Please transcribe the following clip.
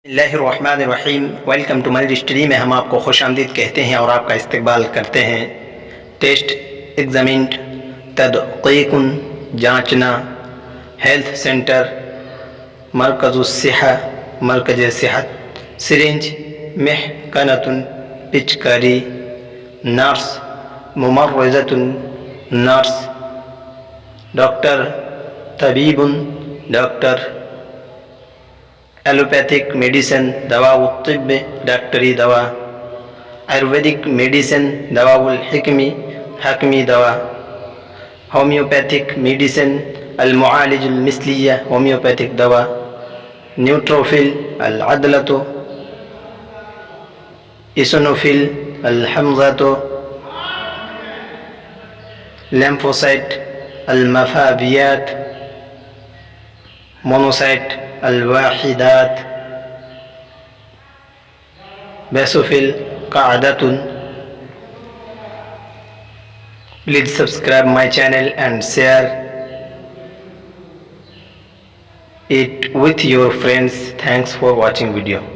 बिस्मिल्लाहिर्रहमानिर्रहीम। Welcome to money study में हम आपको खुश आमदीद कहते हैं और आपका इस्तकबाल करते हैं। टेस्ट एग्जामिंट तदक़ीक़ुन जांचना, हेल्थ सेंटर, मरकज़ुस्सिहा मरकज़ सेहत, सिरिंज महकनतुन पिचकारी, नर्स मुमर्रिज़तुन नर्स, डॉक्टर तबीबुन डॉक्टर, एलोपैथिक मेडिसिन दवाउल तिब्ब डॉक्टरी दवा, आयुर्वेदिक मेडिसिन दवाउल हिकमी हकमी दवा, होम्योपैथिक मेडिसिन अल मुआलिजुल मिस्लिया होम्योपैथिक दवा, न्यूट्रोफिल अल अदलतो, इसोनोफिल अल हमज़तो, लिम्फोसाइट अल मफावियात, मोनोसाइट الواحدات, बेसोफिल कादतुन. Please subscribe my channel and share it with your friends. Thanks for watching video.